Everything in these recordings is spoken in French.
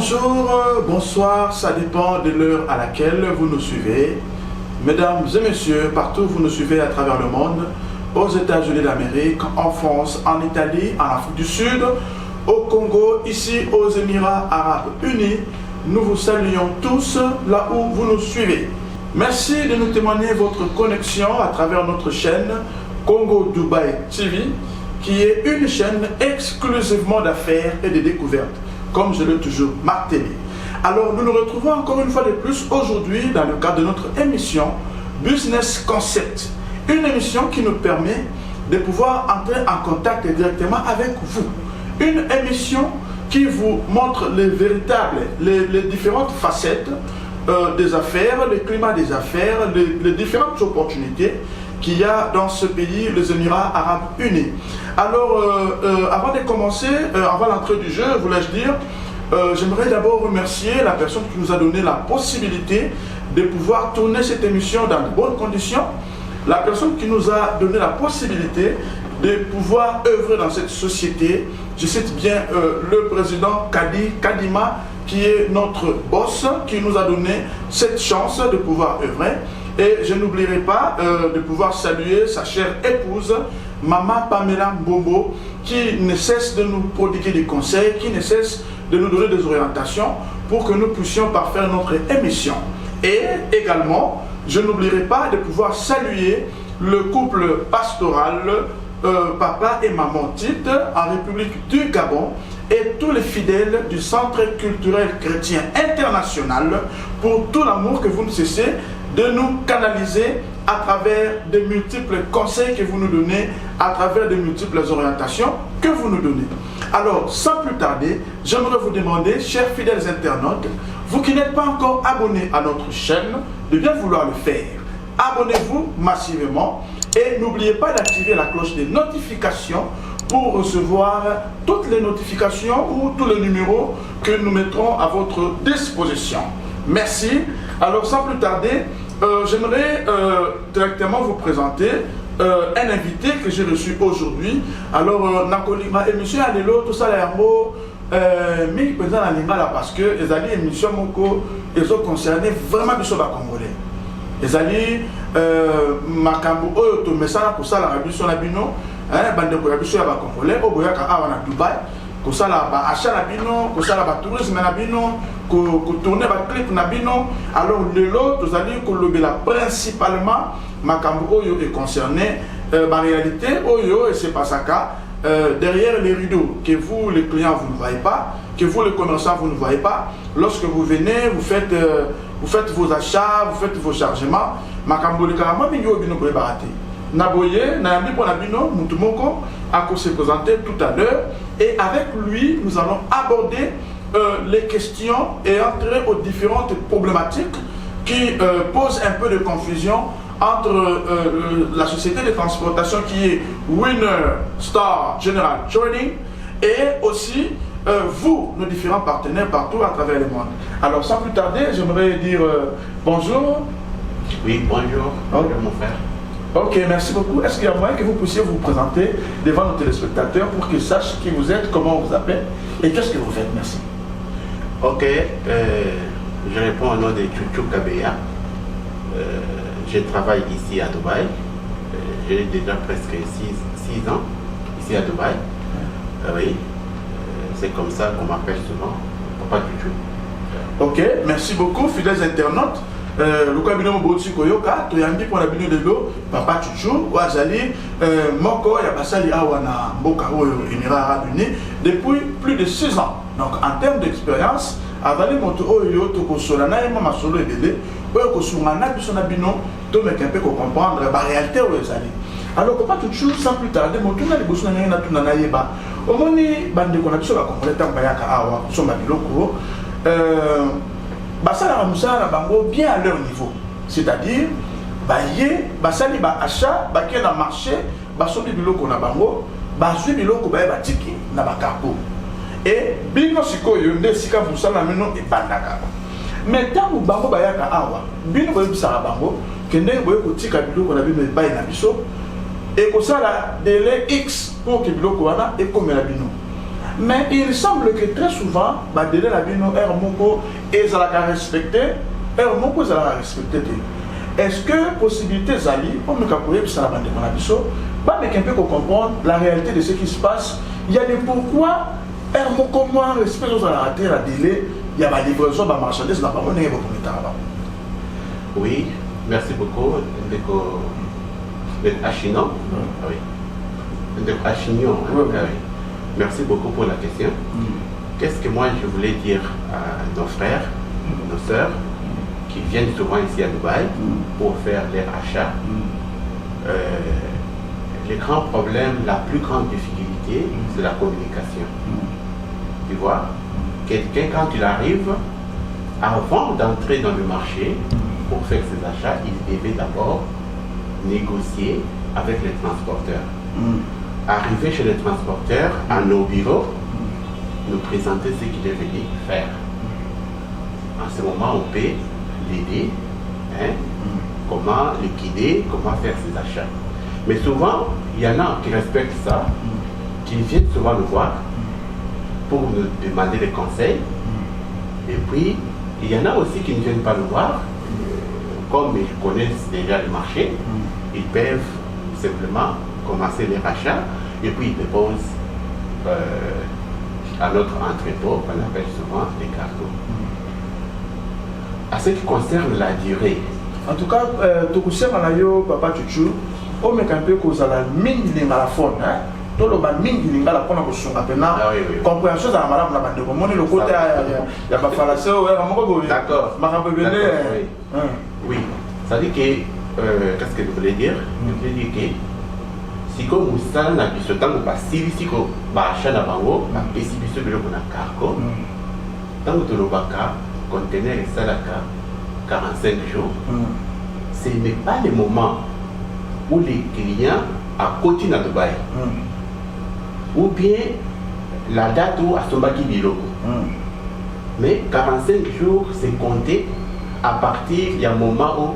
Bonjour, bonsoir, ça dépend de l'heure à laquelle vous nous suivez. Mesdames et messieurs, partout où vous nous suivez à travers le monde, aux États-Unis d'Amérique, en France, en Italie, en Afrique du Sud, au Congo, ici aux Émirats Arabes Unis, nous vous saluons tous là où vous nous suivez. Merci de nous témoigner votre connexion à travers notre chaîne Congo Dubaï TV, qui est une chaîne exclusivement d'affaires et de découvertes, comme je l'ai toujours martelé. Alors nous nous retrouvons encore une fois de plus aujourd'hui dans le cadre de notre émission Business Concept, une émission qui nous permet de pouvoir entrer en contact directement avec vous. Une émission qui vous montre les différentes facettes des affaires, le climat des affaires, les différentes opportunités qu'il y a dans ce pays, les Émirats Arabes Unis. Alors, avant de commencer, avant l'entrée du jeu, voulais-je dire, j'aimerais d'abord remercier la personne qui nous a donné la possibilité de pouvoir tourner cette émission dans de bonnes conditions, la personne qui nous a donné la possibilité de pouvoir œuvrer dans cette société. Je cite bien le président Kadima, qui est notre boss, qui nous a donné cette chance de pouvoir œuvrer. Et je n'oublierai pas de pouvoir saluer sa chère épouse, Maman Pamela Mbombo, qui ne cesse de nous prodiguer des conseils, qui ne cesse de nous donner des orientations pour que nous puissions parfaire notre émission. Et également, je n'oublierai pas de pouvoir saluer le couple pastoral Papa et Maman Tite en République du Gabon et tous les fidèles du Centre culturel chrétien international pour tout l'amour que vous ne cessez de nous canaliser à travers de multiples conseils que vous nous donnez, à travers de multiples orientations que vous nous donnez. Alors, sans plus tarder, j'aimerais vous demander, chers fidèles internautes, vous qui n'êtes pas encore abonnés à notre chaîne, de bien vouloir le faire. Abonnez-vous massivement et n'oubliez pas d'activer la cloche des notifications pour recevoir toutes les notifications ou tous les numéros que nous mettrons à votre disposition. Merci. Alors, sans plus tarder, j'aimerais directement vous présenter un invité que j'ai reçu aujourd'hui. Alors, Nakolima, émission Alelo, tout ça, mais présent à Lingala parce que les alliés émission Moko, ils ont concerné vraiment les Congolais. Les alliés, Makambo, Oyoto, Messana, pour ça, la Rabisson Labino, Bande de Rabisson Congolais, Oboyaka, Awana, Dubaï. Kosala ba achat na bino, kosala ba tourisme na bino, ko tourner ba clip na bino. Alors lelo tozali ko lobela principalement makambo oyo est concerné en réalité oyo et c'est pas ça derrière les rideaux que vous les clients vous ne voyez pas, que vous les commerçants vous ne voyez pas. Lorsque vous venez, vous faites vos achats, vous faites vos chargements, makambo le karama minyo bino ko barate. Naboye, Nayambi Ponabino, Moutumoko, a se présenter tout à l'heure. Et avec lui, nous allons aborder les questions et entrer aux différentes problématiques qui posent un peu de confusion entre la société de transportation qui est Winner Star General Trading et aussi vous, nos différents partenaires partout à travers le monde. Alors sans plus tarder, j'aimerais dire bonjour. Oui, bonjour. Bonjour mon frère. Ok, merci beaucoup. Est-ce qu'il y a moyen que vous puissiez vous présenter devant nos téléspectateurs pour qu'ils sachent qui vous êtes, comment on vous appelle et qu'est-ce que vous faites? Merci. Ok, je réponds au nom de Chouchou Kabeya. Je travaille ici à Dubaï. J'ai déjà presque 6 ans ici à Dubaï. Oui, c'est comme ça qu'on m'appelle souvent Papa Chouchou. Ok, merci beaucoup, fidèles internautes. Le cabinet Moboti Koyoka, Toyambi pour la bino de l'eau, Papa Chouchou, Ouazali, Moko, Yabassali Awana, Boka, Émirats Arabes Unis, depuis plus de 6 ans. Donc en termes d'expérience, Avali Moto Oyo, Toko Solana, Mama Solo et Bébé, Oyo Kosumana, Bisonabino, Tomek un peu comprendre la réalité Ouazali. Alors, Papa Chouchou, sans plus tarder, Motuna, les Bosonana, Natuna Yeba, au Moni, Bande Konabso, la Congolais, Tambayaka, Awa, Somabiloko, basala musala bango bien à leur niveau, c'est-à-dire baye basali ba achat baké na marché basobi biloko na bango bazwi biloko baye batiki na bakapo et bino sikoyo nde sika musala meno e bandaka mais tangu bango bayaka awa bino boye bisala bango kende boye kotika biloko na bino baye na biso et kosala délai X pour que biloko wana e komela bino. Mais il semble que très souvent, délai la bino air moko et ça la respecté, air moko ça la respecté. Est-ce que possibilité zali, on me capoue puis ça la bande manabiso, pas mais qu'un peu comprendre la réalité de ce qui se passe. Il y a des pourquoi air moko moins respect aux la rater la délai, il y a ma livraison de marchandises là-bas, on est beaucoup de temps. Oui, merci beaucoup. Achignon. Oui. Achignon. Oui. Merci beaucoup pour la question. Qu'est-ce que moi je voulais dire à nos frères, nos sœurs, qui viennent souvent ici à Dubaï pour faire les achats? Le grand problème, la plus grande difficulté, c'est la communication. Tu vois, quelqu'un quand il arrive, avant d'entrer dans le marché, pour faire ses achats, il devait d'abord négocier avec les transporteurs. Arriver chez les transporteurs, à nos bureaux, nous présenter ce qu'il est venu faire. En ce moment, on peut l'aider, comment liquider, comment faire ses achats. Mais souvent, il y en a qui respectent ça, qui viennent souvent nous voir pour nous demander des conseils. Et puis, il y en a aussi qui ne viennent pas nous voir. Comme ils connaissent déjà le marché, ils peuvent simplement commencer les rachats et puis ils déposent à notre entrepôt qu'on appelle souvent les cargos. À ce qui concerne la durée. En tout cas, tu sais, papa Chuchu, on met un peu que la mine de la faune. Tout le monde mine de la faune a compréhension de la malade de la bande. Le côté il y a pas fallacie. D'accord. Oui, ça dit que, qu'est-ce que je voulais dire? Je voulais dire que si comme vous savez, ce temps où si si que achat na bango, et si biso belo na cargo, tant que le baka conteneur et salaka 45 jours, ce n'est pas le moment où les clients à côté de Dubaï, ou bien la date où à Sombaki Bilo. Mais 45 jours, c'est compté à partir du moment où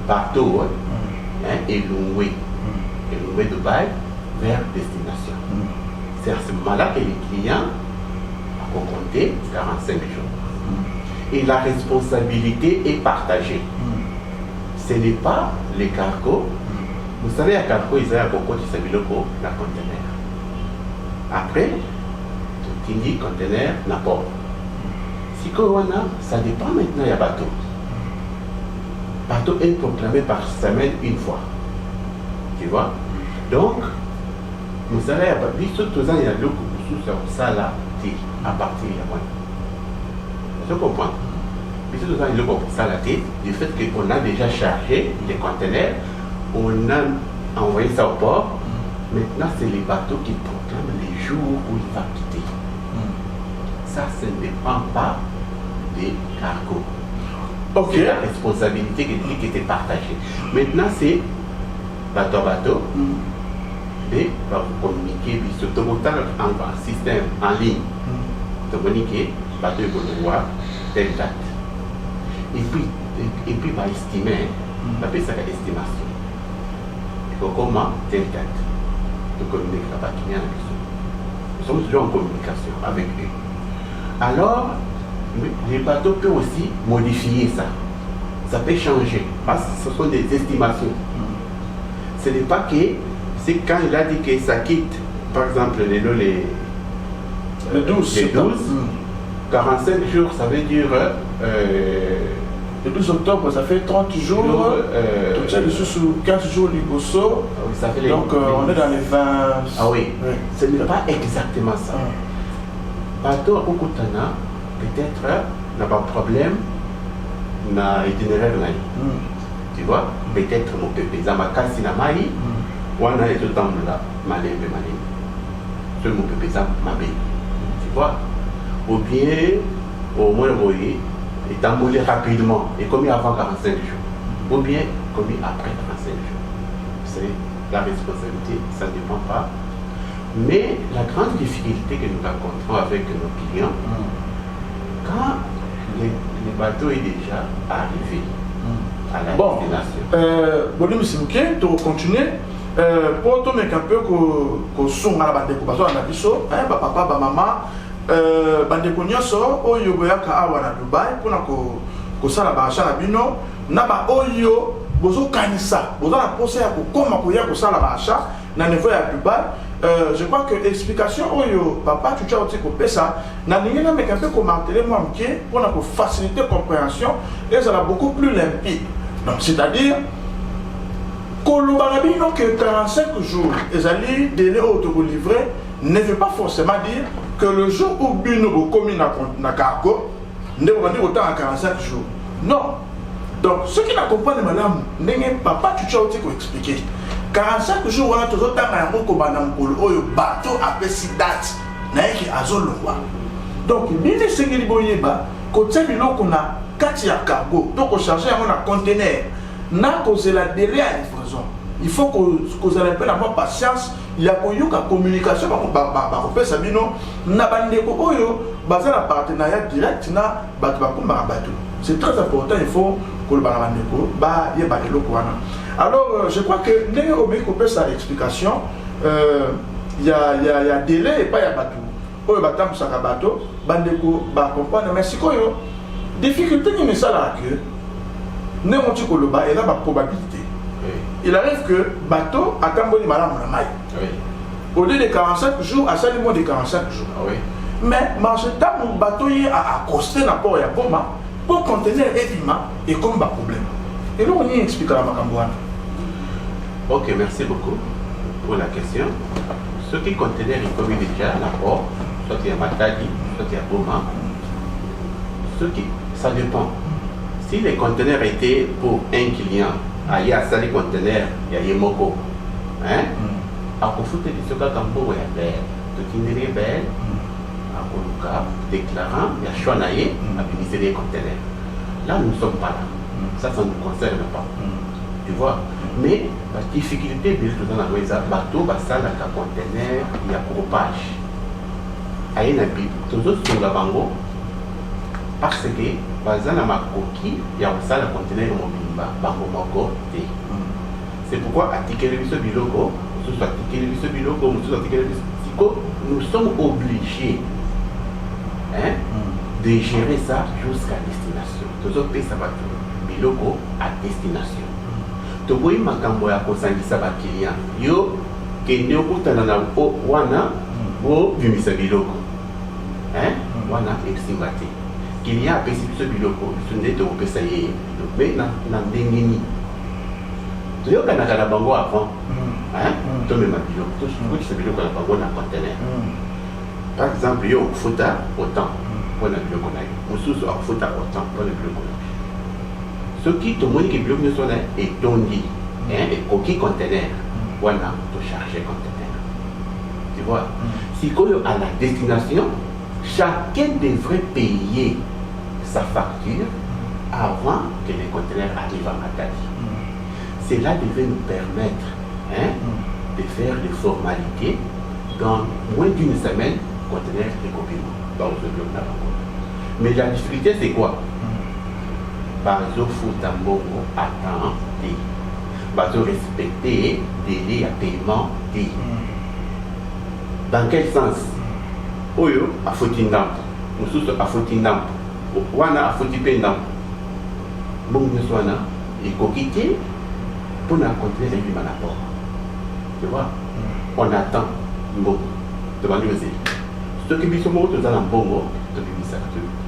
bateau est loué Dubaï vers destination. C'est à ce moment-là que les clients ont compté 45 jours. Et la responsabilité est partagée. Ce n'est pas les cargos. Vous savez, à cargo, ils ont un concours qui s'appelle la conteneur. Après, tout dit conteneur n'a pas. Si ça dépend maintenant du bateau. Le bateau est proclamé par semaine une fois. Tu vois? Donc, nous allons tous les ans, il y a le sur ça là, à partir de moi. Je comprends. Tous les ans, il y a le ça là, du fait qu'on a déjà chargé les conteneurs, on a envoyé ça au port. Maintenant, c'est les bateaux qui proclament les jours où il va quitter. Ça, ça ne dépend pas des cargos. Ok. C'est la responsabilité qui était partagée. Maintenant, c'est bateau à bateau. Et va vous communiquer, surtout en système en ligne. Communiquer, bateau pour voir telle date. Et puis va estimer, va faire sa estimation. Et comment telle date. De communiquer la partenaire. Nous sommes toujours en communication avec eux. Alors, les bateaux peuvent aussi modifier ça. Ça peut changer, parce que ce sont des estimations. Ce n'est pas que, c'est quand il a dit que ça quitte, par exemple, les 12, 45 jours, ça veut dire... le 12 octobre, ça fait 30 jours, tout ça, sous 15 jours du Bosso. Donc, on est dans les 20... Ah oui, ce n'est pas exactement ça. Bateau à Okutana, peut-être, n'a pas de problème, n'a itinéraire là. Tu vois, peut-être mon pépé, ça m'a cassé la maille, ou on a les autres temps là, malin. C'est mon pépé, ça m'a payé. Tu vois, ou bien, au moins, vous voyez, est embolé rapidement et commis avant 45 jours, ou bien commis après 45 jours. C'est la responsabilité, ça ne dépend pas. Mais la grande difficulté que nous rencontrons avec nos clients, quand le bateau est déjà arrivé à la destination. Bon, Simke, tu continues. pour tout mec un peu que son à la bande ko na biso papa ba maman bande ko nyoso oyo boyaka awa na Dubai pour na ko sala ba achat na bino na ba oyo bozo kanisa bozo na posa ya ko koma ko ya ko sala ba achat na niveau ya Dubai. Je crois que l'explication oyo papa tu as aussi coupé ça na ningi na mec un peu commenter moi mké pour na ko faciliter compréhension et ça va beaucoup plus limpide. Donc c'est-à-dire Kolobarabino que 45 jours, les alliés délai auto-livré ne veut pas forcément dire que le jour où Bino commis na cargo, ne va dire autant à 45 jours. Non. Donc, ceux qui n'accompagnent madame, n'est pas tu as aussi expliquer. 45 jours, on a toujours tant à un mot comme un bateau à si date, n'a qui a zone le roi. Donc, bien les séries boyeba, quand c'est qu'on a 4 cargo, donc on charge un conteneur. Na causé la délai à livraison. Il faut que vous ayez avoir patience. Il y a une communication. C'est très important. Il faut que le alors, je crois que nous avons explication. Il y a délai et pas il y a bateau. Il y a bateau. Mais si vous avez difficulté, il y a n'importe quoi et là, probabilité. Il arrive que bateau attend bon madame la maille. Au lieu de 45 jours, à seulement de 45 jours. Mais marché temps mon bateau est à accoster dans port et à Boma pour contenir évidemment et comme un problème. Et là on y explique la macambouane. Ok, merci beaucoup pour la question. Ce qui contenait est commis déjà à port, soit il y a Matadi, soit il y a Boma. Ça dépend. Si les conteneurs étaient pour un client, il y a ça les conteneurs, il y a Yemoko. À Kofoute, il y a Kambo, il y a Bel, Tokinere Bel, à Koluka, déclarant, il y a Chouanaye, à bénéficier des conteneurs. Là, nous ne sommes pas là. Ça ne nous concerne pas. Tu vois. Mais la difficulté de dans la maison, bateau, ça, la conteneur, il y a propage. Il y a un bib, tout ça sur la bango. Parce que, par exemple, ma coquille, il y a aussi le conteneur mobile, c'est pourquoi, à Tikele Bilogo, nous sommes obligés de gérer ça jusqu'à destination. Tous les pays, ça va Bilogo à destination. Tu vois, ma camboya, pour s'inviter à client, yo, que nous avons wana, ou vimisa Bilogo. Wana, eximate. Il y a un peu de biloko, il y a un peu de biloko, mais il y a un peu de biloko. Tu as un peu de biloko avant. Tu as un peu de biloko. Tu as un peu de biloko dans le conteneur. Par exemple, il y a un peu autant pour le biloko. Il y a un peu autant pour le biloko. Ce qui te montre que le biloko est tondi, et coquille conteneur, voilà, tu charges le conteneur. Tu vois, si tu es à la destination, chacun devrait payer sa facture avant que les conteneurs arrivent à Matadi. Cela devait nous permettre de faire des formalités dans moins d'une semaine, conteneurs et copiements. Mais la difficulté, c'est quoi? Bazo Foutambongo attend, Bazo respecter délai à paiement. Dans quel sens? Oyo a fauti ndampo, mususu a fauti ndampo, wana a fauti pe ndampo. Bon wana et coquité pour la continuer les humains à port. Tu vois, on attend bon, tu vas nous dire. Ce qui est bon, tu as un bon tu as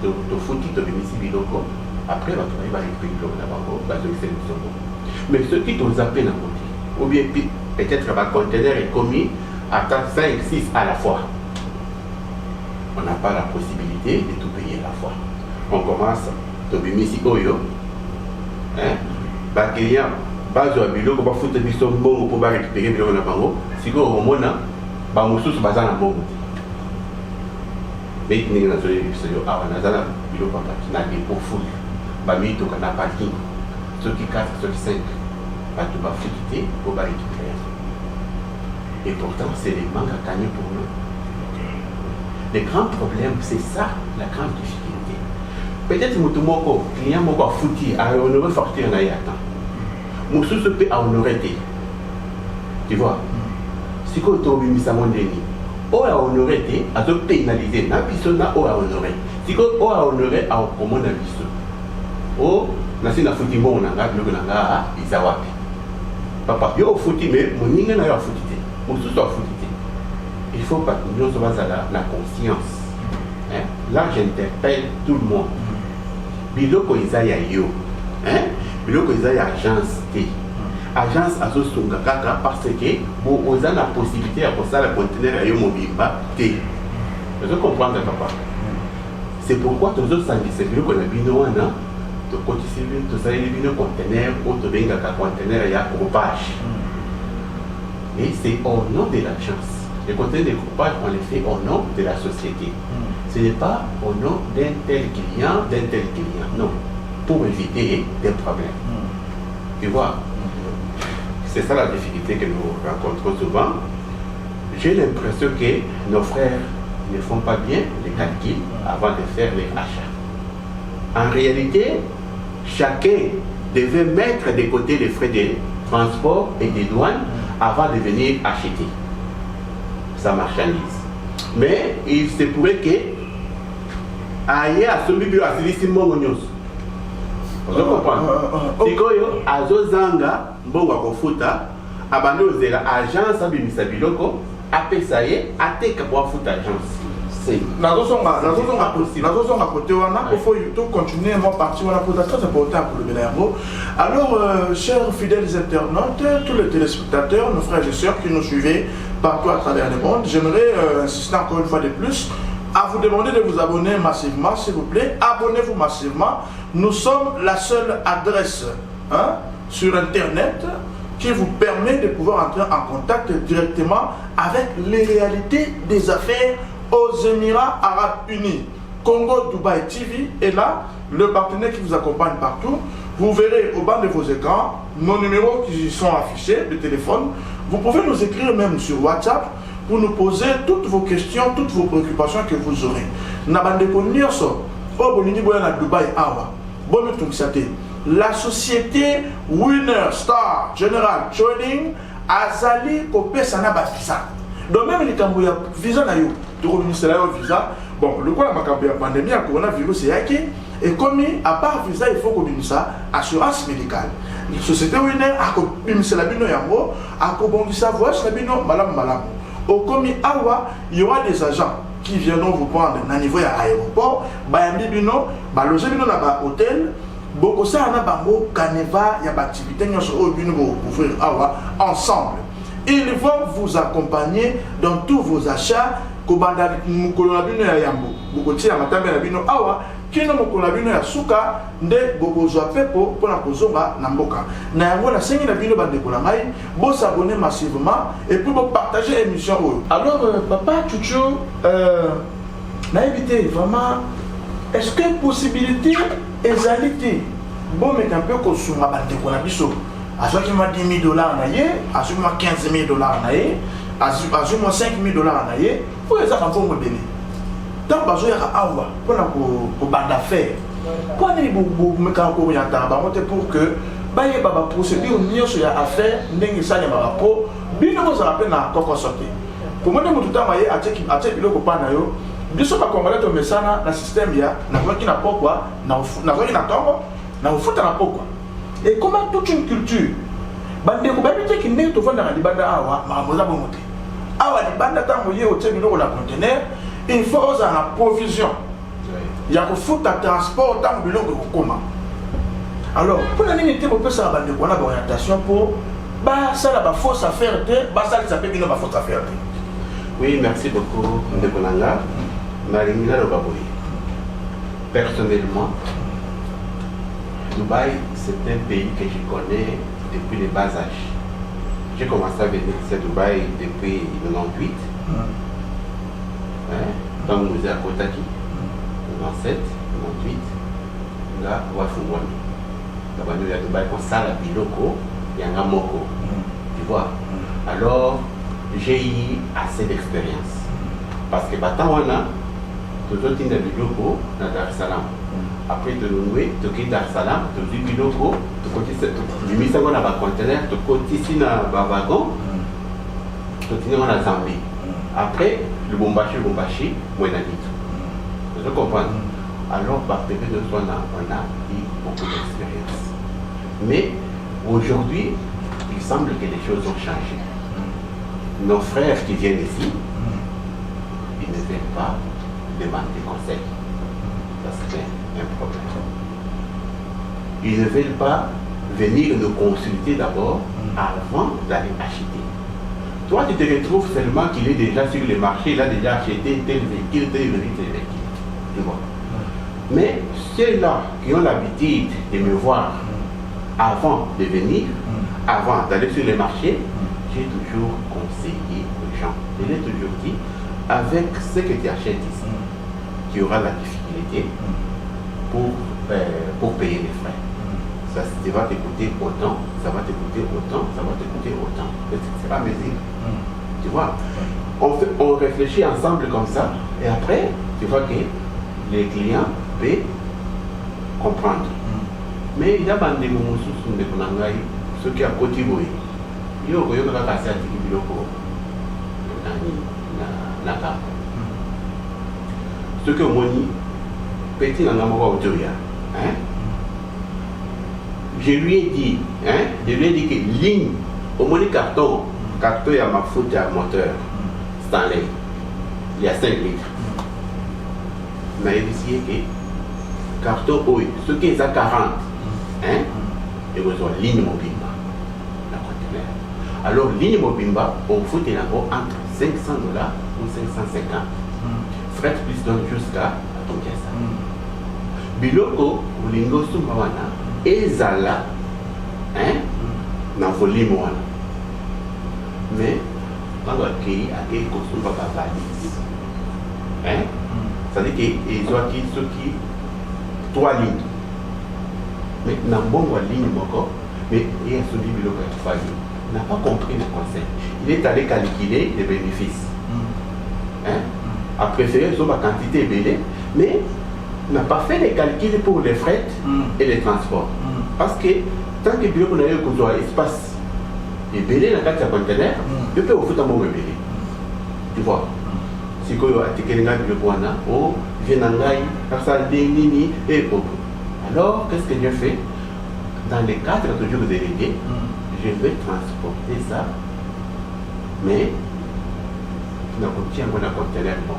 tu fauti, tu as mis si biloko. Après, on va récupérer le bango, va te faire le bon. Mais ce qui te zappé dans côté, ou bien peut-être que le conteneur est commis à 5, 6 à la fois. On n'a pas la possibilité de tout payer à la fois. On commence, tu as mis si oyo, client, base à bilo, on va foutre des sommes bon pour récupérer le bango. Si on a mona, bah moussous se basant en bon. Mais il n'y a pas de solution. Ah, on a un bilo papa qui n'a pas de foule. Bah mais tu n'as pas de ceux qui 4, ceux qui 5, bah tu vas quitter pour récupérer. Et pourtant, c'est des manques à gagner pour nous. Le grand problème, c'est ça, la grande difficulté. Peut-être que mon client m'a foutu à honorer facture en ayant. Mon sous peut honorer. Tu vois? Si tu as honoré, on a honoré, on a pénalisé, on a honoré. Si tu as honoré, on a honoré. Oh, nasi na fouti bon nanga blogo nanga isawapi. Papa, yo fouti mais mon ninga na yo fouti te. Mon sous fouti te. Il faut pas que nous soyons la conscience. Hein? Là, j'interpelle tout le monde. Biloko izaya yo. Hein? Biloko izaya agence te. Agence azo sunga kaka parce que bon on a la possibilité à poser le conteneur à yo mobimba te. Vous comprenez papa? C'est pourquoi tous autres services biloko na bino wana de côté civil, tout ça, il y a un conteneur, autre un conteneur, il y a un groupage. Et c'est au nom de l'agence. Les conteneurs de groupage, on les fait au nom de la société. Ce n'est pas au nom d'un tel client, non. Pour éviter des problèmes. Tu vois? C'est ça la difficulté que nous rencontrons souvent. J'ai l'impression que nos frères ne font pas bien les calculs avant de faire les achats. En réalité, chacun devait mettre de côté les frais de transport et de douane avant de venir acheter sa marchandise. Mais il se pourrait que aïe à ce milieu à celui-ci mongonios. Vous comprenez? Si koyo azozanga mbongo kofuta abando zela agence abimisa biloko apesaye ateka kwa futa agence. Il faut continuer mon parti, c'est très important pour le Bénéamo. Alors, chers fidèles internautes, tous les téléspectateurs, nos frères et sœurs qui nous suivent partout à travers le monde, j'aimerais insister encore une fois de plus à vous demander de vous abonner massivement, s'il vous plaît. Abonnez-vous massivement. Nous sommes la seule adresse sur Internet qui vous permet de pouvoir entrer en contact directement avec les réalités des affaires aux Émirats Arabes Unis. Congo Dubaï TV est là, le partenaire qui vous accompagne partout. Vous verrez au bas de vos écrans nos numéros qui sont affichés de téléphone. Vous pouvez nous écrire même sur WhatsApp pour nous poser toutes vos questions, toutes vos préoccupations que vous aurez. La société Winner Star General Trading Azali Kopé Sanaba Visa. Donc même les Cambouya visa na yo, le ministère visa. Bon, le quoi la pandémie à coronavirus c'est qui et comme à part visa il faut qu'on ça assurance médicale. La société Winner a commis la bino yango, a commis sa voix la bino malam. Au commis awa, il y aura des agents qui viendront vous prendre à niveau à l'aéroport, bayambi bino, loger bino là hôtel. Beaucoup ça on a bango caneva y a activité nous sur bino pour ouvrir awa ensemble. Ils vont vous accompagner dans tous vos achats. Kobanda mukolabino ya yambo. Bokoti ya matambe na bino awa kino mukolabino ya suka nde bobozwa pepo pona kozonga na mboka. Na yango na sengi na bino bande kolangai, bo s'abonner massivement et puis bo partager l'émission. Alors papa Chouchou na éviter vraiment est-ce que possibilité ezalité bon mais un peu kosuma bande kolabiso. Azaki ma $10,000 naye, azaki ma $15,000 naye, azaki ma $5,000 naye, faut que ça soit un peu béni. Tant que je awa pour bande affaire, pour aller me calculer pour que baye baba procédure mieux sur affaire n'engi ça nyama po bino ko ça na koko sorti. Pour moi tout temps maye ache biloko pa na yo, biso ba komala to mesana na système ya na kwa kina pokwa na kwa kina tongo na ufuta na pokwa. Et comment toute une culture, bande ko babite ki ne to vanda di banda awa mamoza bomote. Awa di banda tango ye o tebilo la conteneur, il faut oser la provision. Il y a ko futa transport tango biloko ko koma. Alors, pour la limite on peut ça bande ko na orientation pour ba ça la fausse affaire te, ba ça ça peut bino ba fausse affaire te. Oui, merci beaucoup Ndekolanga. Maringila Lobaboy. Personnellement, Dubaï, c'est un pays que je connais depuis le bas âge. J'ai commencé à venir à Dubaï depuis 98. Dans le musée à Kotaki. 97, 98. Là, Wafungwani. Là, il y a Dubaï comme ça, la Biloko, il y a un Moko. Tu vois? Alors, j'ai eu assez d'expérience. Parce que maintenant, on a tout le temps de Biloko dans Dar es Salaam. Après de Noué, tu quittes Dar es Salaam, tu dis Biloko, tu continues à avoir un conteneur, tu continues à avoir un wagon, soutenir en Zambie. Après, le Bombashi, moi, il a dit tout. Vous comprenez? Alors, par peut-être on a eu beaucoup d'expérience. Mais aujourd'hui, il semble que les choses ont changé. Nos frères qui viennent ici, ils ne viennent pas demander conseil. Ça, c'est un problème. Ils ne veulent pas venir nous consulter d'abord avant d'aller acheter. Toi, tu te retrouves seulement qu'il est déjà sur le marché, il a déjà acheté tel véhicule, tel véhicule. Tu vois. Mais ceux-là qui ont l'habitude de me voir avant de venir, avant d'aller sur le marché, j'ai toujours conseillé aux gens. Je l'ai toujours dit, avec ce que tu achètes ici, tu auras la difficulté pour payer les frais. Ça va te coûter autant, ça va te coûter autant, ça va te coûter autant. C'est pas mesure. Tu vois, on réfléchit ensemble comme ça, et après, tu vois que les clients peuvent comprendre. Mais il y a des moments où ceux qui ont côté, il y a des gens qui ont cassé ceux qui ont dit, petit dans la je lui ai dit que ligne, au moins carton, il y a ma faute à moteur, Stanley, il y a 5 litres. Mais il dit que carton, oui, ce qui est à 40, et vous avez ligne mobimba, la conteneur. Alors, ligne mobimba, on fout entre $500 ou 550. Fret plus donne jusqu'à ton caisse. Biloko, Ulingo Sumbawana, ezala na volume wana. Mais quand on a créé à quel consomme pas valise, ça veut dire qu'ils ont acquis ceux qui 3 lignes. Mais dans bon ligne encore, mais il y a celui qui n'a pas compris le concept. Il est allé calculer les bénéfices. A préféré sur ma quantité belée, mais n'a pas fait les calculs pour les frais et les transports. Parce que tant que on a eu un espace et belé dans le conteneur, je peux vous foutre un bon belé. Tu vois? Si vous avez un peu de oh, alors, qu'est-ce que je fais? Dans les cadres toujours délégués, je vais transporter ça, mais je contient un conteneur bon.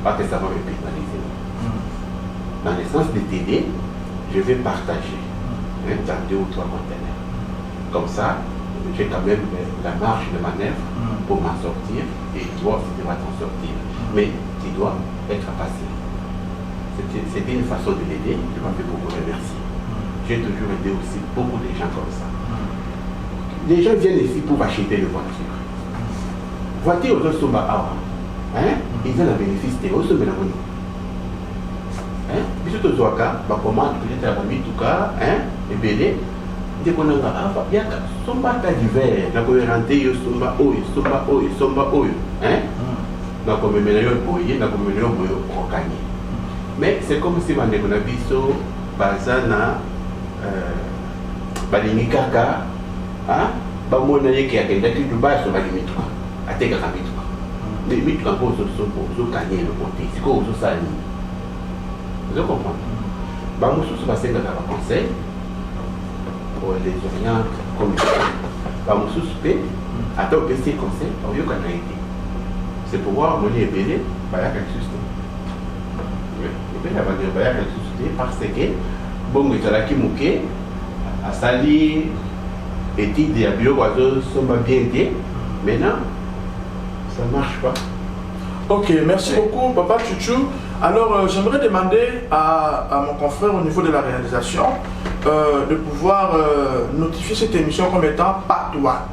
Parce que ça va me pénaliser. Dans le sens de t'aider, je vais partager dans 2 ou 3 conteneurs. Comme ça, j'ai quand même la marge de manœuvre pour m'en sortir et toi aussi tu vas t'en sortir. Mais tu dois être patient. C'était une façon de l'aider, je m'en fais beaucoup remercier. J'ai toujours aidé aussi beaucoup de gens comme ça. Les gens viennent ici pour acheter une voiture. Voiture aux Sumba Awa. Ils ont un bénéfice de Oso Mélamoni. Biso tozoaka ba commande peut-être à mituka et belé dès qu'on a il y a somba ta d'hiver na ko renté yo somba oyo na ko memela yo boye na ko memela yo boye okanye. Mais c'est comme si bande ko na biso bazana balimikaka ba mona yeke akenda ki Dubai so balimituka ateka kamituka mais mituka ko so kanye le côté siko so sali. Vous comprenez? Bamoussous va faire un conseil pour les orients comme Bamoussous peut attendre que ces conseils au lieu qu'on a été. C'est pour voir mon ébélé, il y a quelque chose. Il y a quelque chose parce que bon, il y a qui mouquet à salir et dit des bureaux oiseaux sont bien dit. Maintenant, ça ne marche pas. Ok, merci beaucoup, Papa Chouchou. Alors, j'aimerais demander à mon confrère au niveau de la réalisation de pouvoir notifier cette émission comme étant patois.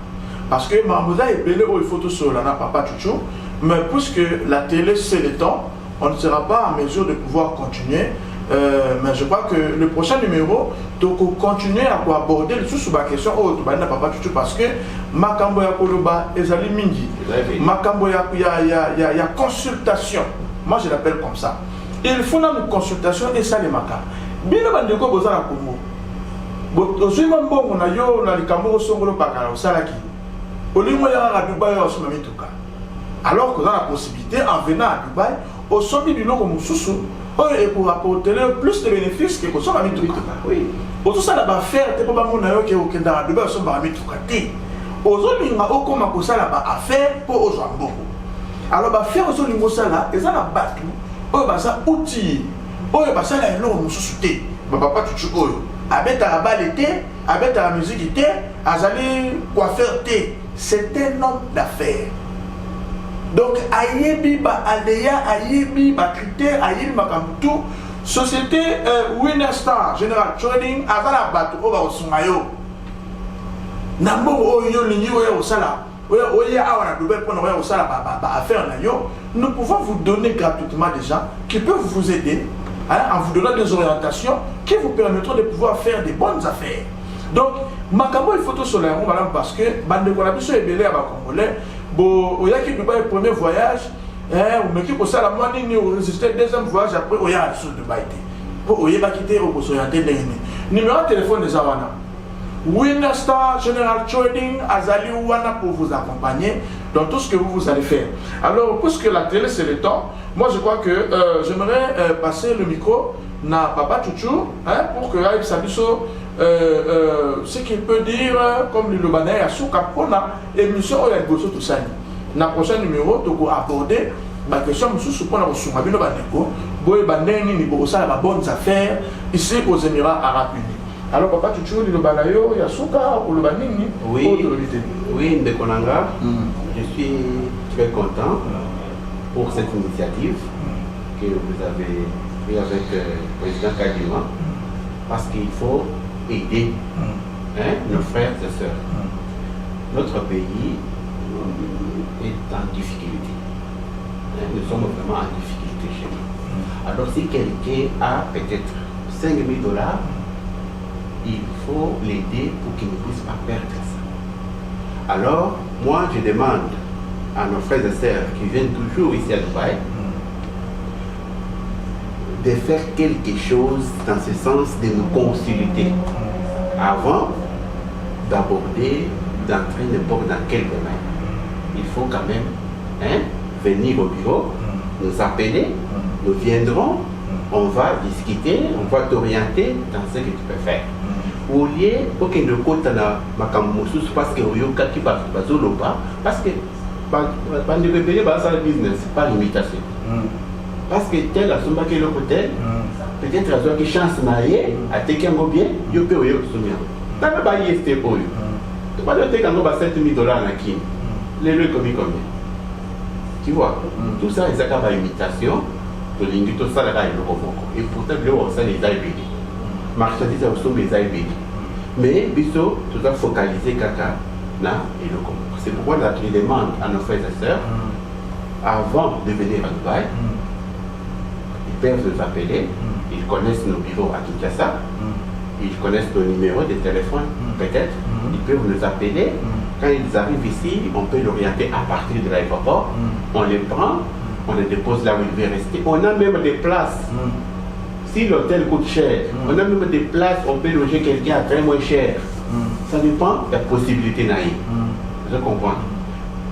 Parce que Mamouza est belé où il faut tout sur la Papa Chouchou, mais puisque la télé c'est le temps, on ne sera pas en mesure de pouvoir continuer. Mais je crois que le prochain numéro, tu peux continuer à aborder le sous la question oh, tu vas Papa Chouchou parce que Makambo ya Koloba ezali mingi. Makambo ya consultation. Moi je l'appelle comme ça. Il faut une consultation et ça les maka. Bien le bandeko boza na Congo. Ozui mambo na yo na likambo songolo bakala osalaki. au lieu à Dubaï au sommet tout cas. Alors que dans la possibilité en venant à Dubaï au sommet du nom comme Soussou et pour apporter plus de bénéfices que au sommet tout cas. Oui. Au tout ça là-bas faire t'es pas mon aïe qui au Kenya à Dubaï au sommet tout cas. Aux autres lignes au comme à ça là-bas à faire pour aux gens beaucoup. Alors bah faire aux autres lignes ça là et ça la battu. Oh bah ça outil. Oh bah ça là l'homme sous-souté. Bah papa tu joues avec ta balle thé, avec ta musique thé, azali coiffeur thé. C'est un homme d'affaires. Donc ayebi ba aléa, ayebi ba critère, ayebi ba tout. Société Winner Star General Trading azala batu oba osumayo. Nambo oyo linyi oya osala. Oya awana Dubaï pour nous osala ba affaire na yo. Nous pouvons vous donner gratuitement des gens qui peuvent vous aider. En vous donnant des orientations qui vous permettront de pouvoir faire des bonnes affaires. Donc, Makambo il faut tout cela parce que bande de la mission est belé à Congolais. Bon, il y a qui Dubaï premier voyage, mais qui pour ça la moitié ni résister deuxième voyage après il y a sur Dubaï. Pour il va quitter au s'orienter dernier. Numéro de téléphone des Awana. Winner Star General Trading Azali Wana pour vous accompagner dans tout ce que vous allez faire. Alors, puisque la télé c'est le temps, moi je crois que j'aimerais passer le micro à Papa Chouchou pour que Aïb Sabiso ce qu'il peut dire comme le Libanais à Soukapona émission Oyagoso tout ça. Dans le prochain numéro, tu vas aborder la question sous pour la Soumabino Baneko, Boy Bandeni, Nibo, ça la bonnes affaires ici aux Émirats Arabes Unis. Alors, Papa, tu le balayo, il y a Souka ou le banini? Oui, oui, Ndekonanga, je suis très content pour cette initiative que vous avez prise avec le président Kadima, parce qu'il faut aider nos frères et sœurs. Notre pays est en difficulté. Nous sommes vraiment en difficulté chez nous. Alors, si quelqu'un a peut-être 5 000 $, il faut l'aider pour qu'il ne puisse pas perdre ça. Alors, moi, je demande à nos frères et sœurs qui viennent toujours ici à Dubaï de faire quelque chose dans ce sens, de nous consulter avant d'aborder, d'entrer n'importe dans quel domaine. Il faut quand même venir au bureau, nous appeler, nous viendrons, on va discuter, on va t'orienter dans ce que tu peux faire. Au lieu pour qu'il ne compte na makamusus parce que oyoka qui va bazoloba parce que bande de payer ça le business pas limitation. Parce que tel a son bac le côté peut-être la zone qui chance naie à te kengo bien yo pe oyo soumia. Ta ba yeste oyo. Tu vas te kango ba 7 000 $ na kin. Les le combien? Tu vois, tout ça est ça ba imitation de l'ingito ça la le komoko. Et pourtant le on ça les aibidi. Marchandise au sommet des aibidi. Mais biso tu dois focaliser kaka na et le komoko. C'est pourquoi je demande à nos frères et sœurs avant de venir à Dubaï, ils peuvent nous appeler, ils connaissent nos bureaux à Kinshasa, ils connaissent nos numéros de téléphone, peut-être, ils peuvent nous appeler. Quand ils arrivent ici, on peut l'orienter à partir de l'aéroport, on les prend, on les dépose là où ils veulent rester. On a même des places. Si l'hôtel coûte cher, on a même des places, on peut loger quelqu'un à très moins cher. Ça dépend de la possibilité naïve. Je comprends.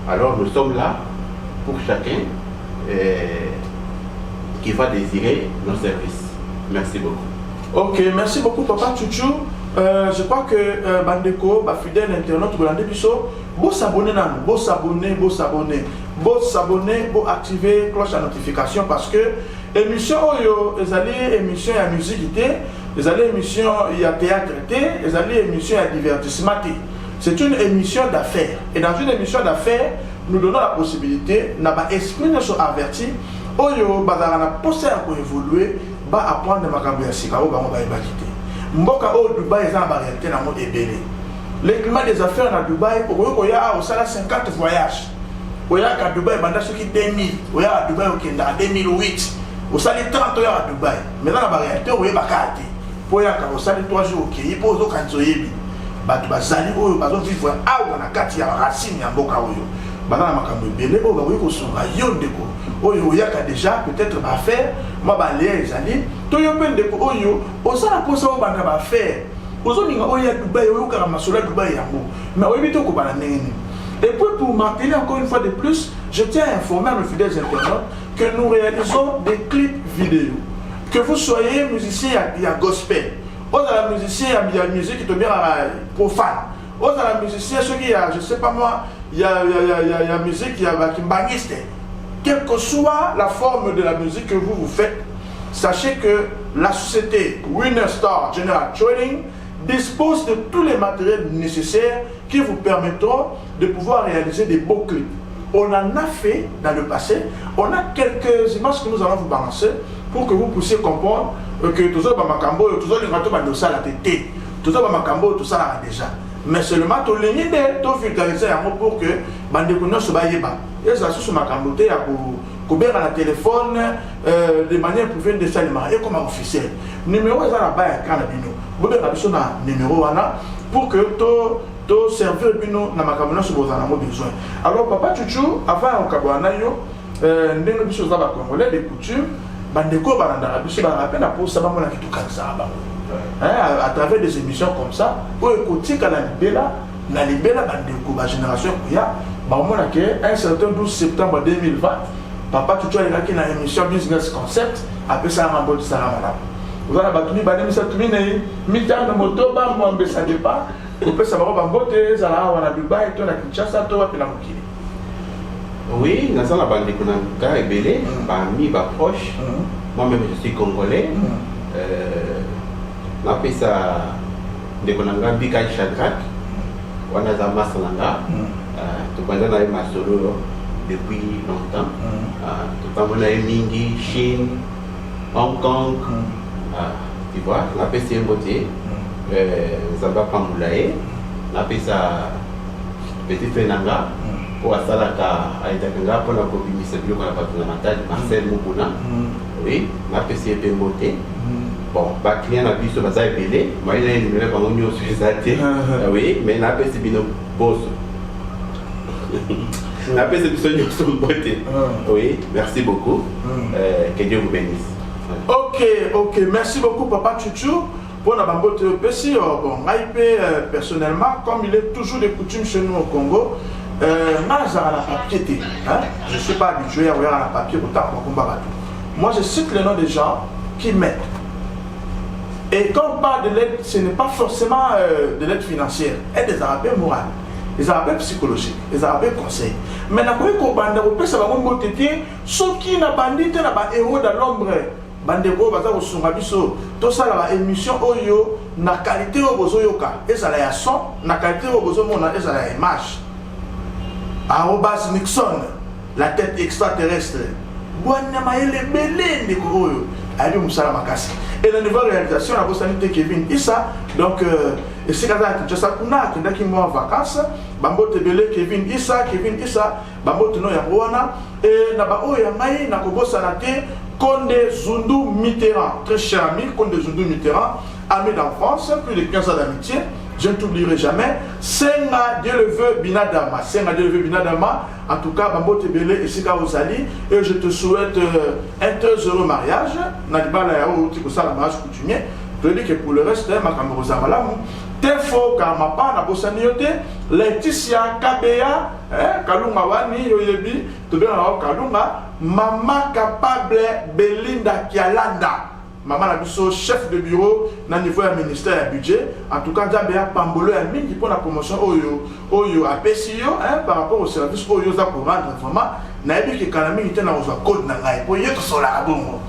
Alors nous sommes là pour chacun qui va désirer nos services. Merci beaucoup. Ok, merci beaucoup Papa Chouchou. Je crois que Bandeko, fidèle internaute, vous s'abonner, vous s'abonner, vous s'abonner, vous s'abonner, vous activer cloche à notification parce que émission Oyo, les allées émission à musique, les allées émission il y a théâtre, les allées émission à divertissement. C'est une émission d'affaires. Et dans une émission d'affaires, nous donnons la possibilité, n'a esprit ne soit averti, Oyo, bazarana posé à évoluer, apprendre ma cambia sikao, on va quitter. Mboka au Dubaï, ils ont en réalité dans le monde ébélé. Le climat des affaires à Dubaï, il y a 50 voyages. Il y a à Dubaï, il y a 2000, il y a à Dubaï, il y a 2008. Il y a 30 ans à Dubaï. Mais dans la réalité, il y a 4 pour y a 3 jours, il y a 3 jours. Batu bazali oyo bazo vivre awa na kati ya racine ya mboka oyo bana makambo ebele oyo bakoki kosunga yo ndeko oyo oyaka déjà peut-être ba faire moi balé ezali to yo mpe ndeko oyo osala posa oyo banda ba faire ozoninga oyo ya Dubaï oyo kala masolo ya Dubaï yango mais oyebi to ko bana ndenge Et puis pour marteler encore une fois de plus, je tiens à informer à mes fidèles internautes que nous réalisons des clips vidéo. Que vous soyez musicien, il y a gospel. Vous êtes musicien, il y a musique qui est bien profane. Vous êtes musicien, ceux qui je ne sais pas moi, il y a musique qui est bangiste. Quelle que soit la forme de la musique que vous faites, sachez que la société Winner Star General Trading dispose de tous les matériels nécessaires qui vous permettront de pouvoir réaliser des beaux clips. On en a fait dans le passé, on a quelques images que nous allons vous balancer pour que vous puissiez comprendre que tout ça, tout ça, tout ça déjà. Mais seulement tout le monde est vulgarisé pour que bandekuno se baille pas. Et ça sous ma camboté à couper à la téléphone de manière pour faire des saliments et comme officiel. Numéro est à la base quand bino. Vous devez appuyer sur numéro pour que tout servir bino na makamona se besoin besoin. Alors papa Chuchu avant au kabwana yo ndenge biso za ba congolais des coutumes bandeko baranda biso ba rappel pour ça ba mona kitu kanza ba. À travers des émissions comme ça, pour écouter quand la libéra dans la génération qu'il y a, un certain 12 septembre 2020, Papa Chuchu a eu une émission Business Concept, après ça, on a un Saramana. Vous avez battu, vous avez mis militaire de moto, vous avez ça départ, vous pouvez savoir, vous avez voté, vous avez Dubaï, vous avez Kinshasa, vous avez Mokili. Oui, nous avons la bande de Konanga et Belé, parmi mes proches. Moi-même, je suis congolais. On appelle ça de Konanga Bika Chadrak. On a Zama Salanga. Tout le monde a eu ma solo depuis longtemps. Tout le monde a eu Mingi, Chine, Hong Kong. Tu vois, on appelle ça Mboté. Zamba Pamoulaye. On appelle ça Petit Fenanga. Pour Asalaka, Aïtakanga, pour la copie de Misébio, qu'on a pas tout Marcel Moukouna. Oui, on appelle ça Mboté. Bon, les clients ont vu ce que j'ai appelé. Moi, il y a une numéro pour nous sur les athées. Oui, mais on appelle ça Bino Boss. On appelle ça Bino sur le beauté. Oui, merci beaucoup. Que Dieu vous bénisse. Ok, merci beaucoup, Papa Chuchu. Pour la bambote PC, bon, personnellement, comme il est toujours de coutume chez nous au Congo, je ne suis pas habitué à voir la papier pour combat. Moi, je cite le nom des gens qui m'aident. Et quand on parle de l'aide, ce n'est pas forcément de l'aide financière, aide des arabes morales, des arabes psychologiques, des arabes conseils. Mais dans le cas ça va ceux qui n'ont pas dit héros dans l'ombre, bandeko baza ko sunga biso to sala ba émission oyo na qualité o bozo yoka ezala ya son na qualité o bozo mona ezala ya image. Arobas Nixon, la tête extraterrestre. Bwana maele belé ndeko oyo abi musala makasi. Et la nouvelle réalisation la bosanité Kevin Issa donc c'est quand tu sais kuna kenda ki moi en vacances bambote belé Kevin Issa bambote no ya Rwanda et na ba oyo ngai na ko bosana te Condé Zundu Mitterrand, très cher ami, Condé Zundu Mitterrand, ami d'enfance, plus de 15 ans d'amitié, je ne t'oublierai jamais. Senga Dieu le veut Binadama, Senga Dieu le veut Binadama, en tout cas, Bambo Tebele et Sika Ozali, et je te souhaite un très heureux mariage. Nadibala Yao, Tikosa, la mariage coutumier. Je dis que pour le reste, ma caméra Malamu, Tefo Karmapa, Nabosaniote, Laetitia Kabea, Kalunga Wani, Yoyebi, Tobera Kalunga, Maman capable Belinda Kialanda. Maman la biso chef de bureau dans niveau du ministère du budget. En tout cas, Jabea Pambolo a mis pour la promotion Oyo à PCO par rapport au service Oyo za pour rendre vraiment. Naebi que Kalami était dans un code na ngai pour yeto sola bongo.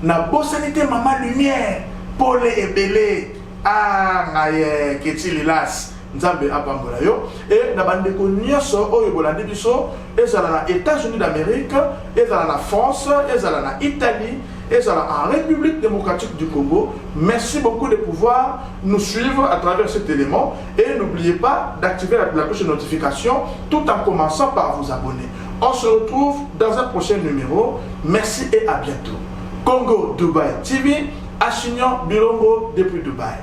Na bosanité maman lumière, Paul et Belé. Ah ngaye Ketililas. Nzambe apambola yo et na bandeko nyonso oyo bolandi biso ezala na États-Unis d'Amérique, ezala na France, ezala na Italie, ezala en République démocratique du Congo. Merci beaucoup de pouvoir nous suivre à travers cet élément et n'oubliez pas d'activer la cloche de notification tout en commençant par vous abonner. On se retrouve dans un prochain numéro. Merci et à bientôt. Congo Dubaï TV, Achignon Bilongo depuis Dubaï.